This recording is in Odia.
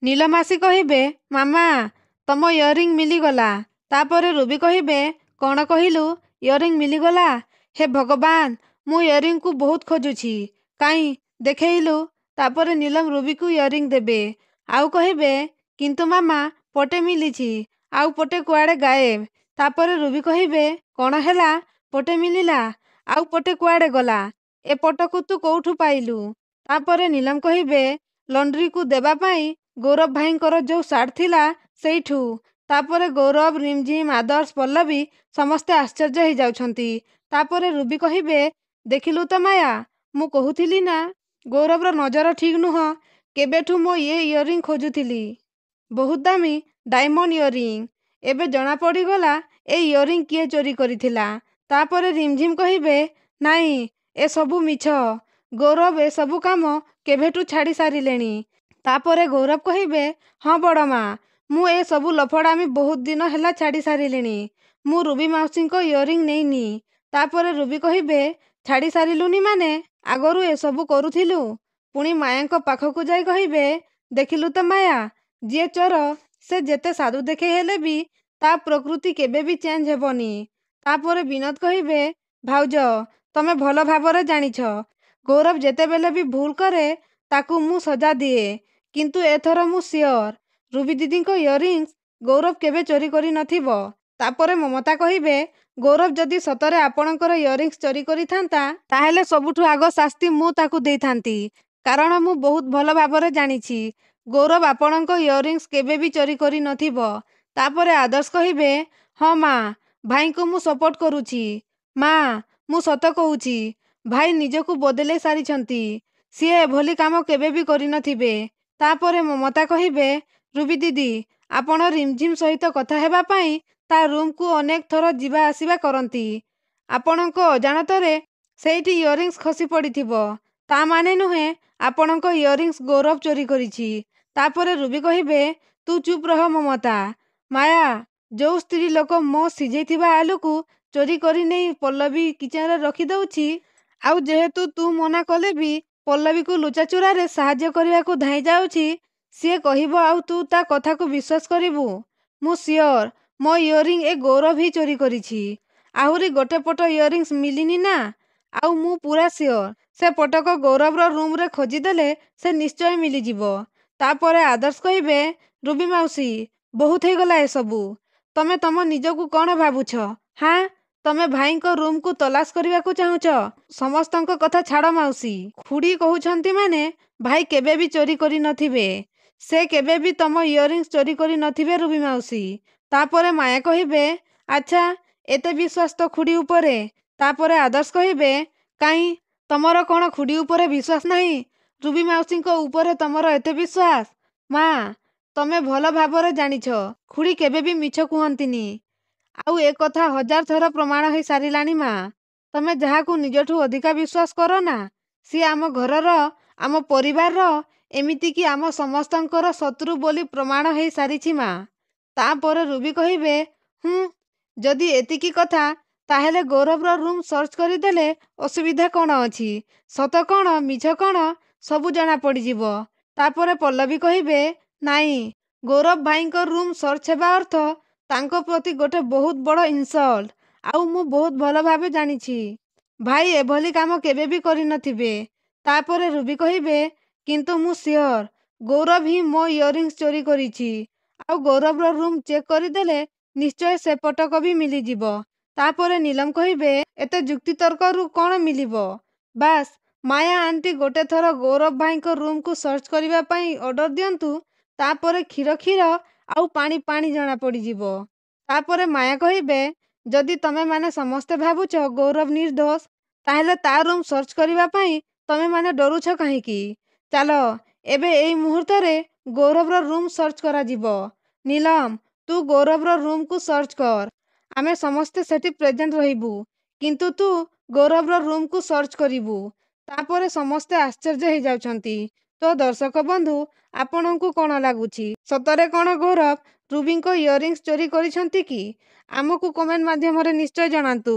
ନୀଲମାସି କହିବେ, ମାମା ତମ ଇୟରିଂ ମିଳିଗଲା। ତାପରେ ରୁବି କହିବେ, କ'ଣ କହିଲୁ? ଇୟରିଂ ମିଳିଗଲା? ହେ ଭଗବାନ, ମୁଁ ଇୟରିଂକୁ ବହୁତ ଖୋଜୁଛି, କାଇଁ ଦେଖେଇଲୁ। ତାପରେ ନୀଲମ ରୁବିକୁ ଇୟରିଂ ଦେବେ। ଆଉ କହିବେ, କିନ୍ତୁ ମାମା ପଟେ ମିଳିଛି, ଆଉ ପଟେ କୁଆଡ଼େ ଗାଏବ। ତାପରେ ରୁବି କହିବେ, କ'ଣ ହେଲା? ପଟେ ମିଳିଲା, ଆଉ ପଟେ କୁଆଡ଼େ ଗଲା? ଏ ପଟକୁ ତୁ କୋଉଠୁ ପାଇଲୁ? ତାପରେ ନୀଲମ କହିବେ, ଲଣ୍ଡ୍ରିକୁ ଦେବା ପାଇଁ ଗୌରବ ଭାଇଙ୍କର ଯୋଉ ସାର୍ଟ ଥିଲା ସେଇଠୁ। ତାପରେ ଗୌରବ, ରିମଝିମ୍, ଆଦର୍ଶ, ପଲ୍ଲବୀ ସମସ୍ତେ ଆଶ୍ଚର୍ଯ୍ୟ ହେଇଯାଉଛନ୍ତି। ତାପରେ ରୁବି କହିବେ, ଦେଖିଲୁ ତ ମାୟା, ମୁଁ କହୁଥିଲି ନା ଗୌରବର ନଜର ଠିକ୍ ନୁହଁ। କେବେଠୁ ମୁଁ ଏ ଇୟରିଂ ଖୋଜୁଥିଲି। ବହୁତ ଦାମୀ ଡାଇମଣ୍ଡ ଇୟରିଂ। ଏବେ ଜଣାପଡ଼ିଗଲା ଏ ଇୟରିଂ କିଏ ଚୋରି କରିଥିଲା। ତାପରେ ରିମଝିମ୍ କହିବେ, ନାଇଁ, ଏସବୁ ମିଛ। ଗୌରବ ଏସବୁ କାମ କେବେଠୁ ଛାଡ଼ି ସାରିଲେଣି। ତାପରେ ଗୌରବ କହିବେ, ହଁ ବଡ଼ମା, ମୁଁ ଏ ସବୁ ଲଫଡ଼ାମି ବହୁତ ଦିନ ହେଲା ଛାଡ଼ି ସାରିଲିଣି। ମୁଁ ରୁବି ମାଉସୀଙ୍କ ଇୟରିଂ ନେଇନି। ତାପରେ ରୁବି କହିବେ, ଛାଡ଼ି ସାରିଲୁନି ମାନେ? ଆଗରୁ ଏସବୁ କରୁଥିଲୁ? ପୁଣି ମାୟାଙ୍କ ପାଖକୁ ଯାଇ କହିବେ, ଦେଖିଲୁ ତ ମାୟା, ଯିଏ ଚୋର ସେ ଯେତେ ସାଧୁ ଦେଖେଇ ହେଲେ ବି ତା ପ୍ରକୃତି କେବେ ବି ଚେଞ୍ଜ ହେବନି। ତାପରେ ବିନୋଦ କହିବେ, ଭାଉଜ ତମେ ଭଲ ଭାବରେ ଜାଣିଛ, ଗୌରବ ଯେତେବେଳେ ବି ଭୁଲ କରେ ତାକୁ ମୁଁ ସଜା ଦିଏ। କିନ୍ତୁ ଏଥର ମୁଁ ସିଓର, ରୁବି ଦିଦିଙ୍କ ଇୟରିଂସ୍ ଗୌରବ କେବେ ଚୋରି କରିନଥିବ। ତାପରେ ମମତା କହିବେ, ଗୌରବ ଯଦି ସତରେ ଆପଣଙ୍କର ଇୟରିଂସ୍ ଚୋରି କରିଥାନ୍ତା ତାହେଲେ ସବୁଠୁ ଆଗ ଶାସ୍ତି ମୁଁ ତାକୁ ଦେଇଥାନ୍ତି। କାରଣ ମୁଁ ବହୁତ ଭଲ ଭାବରେ ଜାଣିଛି ଗୌରବ ଆପଣଙ୍କ ଇୟରିଂସ୍ କେବେ ବି ଚୋରି କରିନଥିବ। ତାପରେ ଆଦର୍ଶ କହିବେ, ହଁ ମା, ଭାଇଙ୍କୁ ମୁଁ ସପୋର୍ଟ କରୁଛି। ମା, ମୁଁ ସତ କହୁଛି, ଭାଇ ନିଜକୁ ବଦଳେଇ ସାରିଛନ୍ତି। ସିଏ ଏଭଳି କାମ କେବେ ବି କରିନଥିବେ। ତାପରେ ମମତା କହିବେ, ରୁବି ଦିଦି, ଆପଣ ରିମଝିମ୍ ସହିତ କଥା ହେବା ପାଇଁ ତା ରୁମ୍କୁ ଅନେକ ଥର ଯିବା ଆସିବା କରନ୍ତି। ଆପଣଙ୍କ ଅଜାଣତରେ ସେଇଠି ଇୟରିଂସ୍ ଖସି ପଡ଼ିଥିବ। ତା ମାନେ ନୁହେଁ ଆପଣଙ୍କ ଇୟରିଂସ୍ ଗୌରବ ଚୋରି କରିଛି। ତାପରେ ରୁବି କହିବେ, ତୁ ଚୁପ୍ ରହ ମମତା। ମାୟା, ଯୋଉ ସ୍ତ୍ରୀ ଲୋକ ମୋ ସିଝେଇଥିବା ଆଲୁକୁ ଚୋରି କରି ନେଇ ପଲ୍ଲବୀ କିଚେନରେ ରଖିଦେଉଛି, ଆଉ ଯେହେତୁ ତୁ ମନା କଲେ ବି ପଲ୍ଲବୀକୁ ଲୁଚାଚୁରାରେ ସାହାଯ୍ୟ କରିବାକୁ ଧାଇଁ ଯାଉଛି, ସିଏ କହିବ ଆଉ ତୁ ତା କଥାକୁ ବିଶ୍ୱାସ କରିବୁ? ମୁଁ ସିଓର ମୋ ଇୟରିଂ ଏ ଗୌରବ ହିଁ ଚୋରି କରିଛି। ଆହୁରି ଗୋଟେ ପଟ ଇୟରିଂସ୍ ମିଳିନି ନା? ଆଉ ମୁଁ ପୁରା ସିଓର ସେ ପଟକ ଗୌରବର ରୁମ୍ରେ ଖୋଜିଦେଲେ ସେ ନିଶ୍ଚୟ ମିଳିଯିବ। ତାପରେ ଆଦର୍ଶ କହିବେ, ରୁବି ମାଉସୀ, ବହୁତ ହେଇଗଲା ଏସବୁ। ତମେ ତମ ନିଜକୁ କ'ଣ ଭାବୁଛ? ହାଁ, ତମେ ଭାଇଙ୍କ ରୁମ୍କୁ ତଲାସ କରିବାକୁ ଚାହୁଁଛ? ସମସ୍ତଙ୍କ କଥା ଛାଡ଼ ମାଉସୀ। ଖୁଡ଼ୀ କହୁଛନ୍ତି ମାନେ ଭାଇ କେବେ ବି ଚୋରି କରିନଥିବେ। ସେ କେବେ ବି ତମ ଇୟରିଂସ୍ ଚୋରି କରିନଥିବେ ରୁବି ମାଉସୀ। ତାପରେ ମାୟା କହିବେ, ଆଚ୍ଛା, ଏତେ ବିଶ୍ୱାସ ତ ଖୁଡ଼ୀ ଉପରେ? ତାପରେ ଆଦର୍ଶ କହିବେ, କାଇଁ, ତମର କ'ଣ ଖୁଡ଼ୀ ଉପରେ ବିଶ୍ୱାସ ନାହିଁ? ରୁବି ମାଉସୀଙ୍କ ଉପରେ ତମର ଏତେ ବିଶ୍ୱାସ? ମା, ତମେ ଭଲ ଭାବରେ ଜାଣିଛ ଖୁଡ଼ୀ କେବେ ବି ମିଛ କୁହନ୍ତିନି। ଆଉ ଏ କଥା ହଜାର ଥର ପ୍ରମାଣ ହେଇ ସାରିଲାଣି ମା। ତମେ ଯାହାକୁ ନିଜଠୁ ଅଧିକା ବିଶ୍ୱାସ କର ନା, ସିଏ ଆମ ଘରର, ଆମ ପରିବାରର, ଏମିତିକି ଆମ ସମସ୍ତଙ୍କର ଶତ୍ରୁ ବୋଲି ପ୍ରମାଣ ହେଇ ସାରିଛି ମା। ତାପରେ ରୁବି କହିବେ, ଯଦି ଏତିକି କଥା, ତାହେଲେ ଗୌରବର ରୁମ୍ ସର୍ଚ୍ଚ କରିଦେଲେ ଅସୁବିଧା କ'ଣ ଅଛି? ସତ କ'ଣ ମିଛ କ'ଣ ସବୁ ଜଣା ପଡ଼ିଯିବ। ତାପରେ ପଲ୍ଲବୀ କହିବେ, ନାଇଁ, ଗୌରବ ଭାଇଙ୍କ ରୁମ୍ ସର୍ଚ୍ଚ ହେବା ଅର୍ଥ ତାଙ୍କ ପ୍ରତି ଗୋଟେ ବହୁତ ବଡ଼ ଇନସଲ୍ଟ। ଆଉ ମୁଁ ବହୁତ ଭଲ ଭାବେ ଜାଣିଛି ଭାଇ ଏଭଳି କାମ କେବେ ବି କରିନଥିବେ। ତାପରେ ରୁବି କହିବେ, କିନ୍ତୁ ମୁଁ ସିଓର ଗୌରବ ହିଁ ମୋ ଇୟରିଂସ୍ ଚୋରି କରିଛି। ଆଉ ଗୌରବର ରୁମ୍ ଚେକ୍ କରିଦେଲେ ନିଶ୍ଚୟ ସେପଟକ ବି ମିଳିଯିବ। ତାପରେ ନୀଲମ କହିବେ, ଏତେ ଯୁକ୍ତିତର୍କରୁ କ'ଣ ମିଳିବ? ବାସ୍, ମାୟା ଆଣ୍ଟି ଗୋଟେ ଥର ଗୌରବ ଭାଇଙ୍କ ରୁମ୍କୁ ସର୍ଚ୍ଚ କରିବା ପାଇଁ ଅର୍ଡର ଦିଅନ୍ତୁ, ତାପରେ କ୍ଷୀର କ୍ଷୀର ଆଉ ପାଣି ପାଣି ଜଣା ପଡ଼ିଯିବ। ତାପରେ ମାୟା କହିବେ, ଯଦି ତମେମାନେ ସମସ୍ତେ ଭାବୁଛ ଗୌରବ ନିର୍ଦ୍ଦୋଷ, ତାହେଲେ ତା ରୁମ୍ ସର୍ଚ୍ଚ କରିବା ପାଇଁ ତମେମାନେ ଡରୁଛ କାହିଁକି? ଚାଲ ଏବେ ଏଇ ମୁହୂର୍ତ୍ତରେ ଗୌରବର ରୁମ୍ ସର୍ଚ୍ଚ କରାଯିବ। ନୀଲମ, ତୁ ଗୌରବର ରୁମ୍କୁ ସର୍ଚ୍ଚ କର। ଆମେ ସମସ୍ତେ ସେଠି ପ୍ରେଜେଣ୍ଟ ରହିବୁ। କିନ୍ତୁ ତୁ ଗୌରବର ରୁମ୍କୁ ସର୍ଚ୍ଚ କରିବୁ। ତାପରେ ସମସ୍ତେ ଆଶ୍ଚର୍ଯ୍ୟ ହେଇଯାଉଛନ୍ତି। ତ ଦର୍ଶକ ବନ୍ଧୁ, ଆପଣଙ୍କୁ କ'ଣ ଲାଗୁଛି? ସତରେ କ'ଣ ଗୌରବ ରୁବିଙ୍କ ଇୟରିଂସ୍ ଚୋରି କରିଛନ୍ତି କି? ଆମକୁ କମେଣ୍ଟ ମାଧ୍ୟମରେ ନିଶ୍ଚୟ ଜଣାନ୍ତୁ।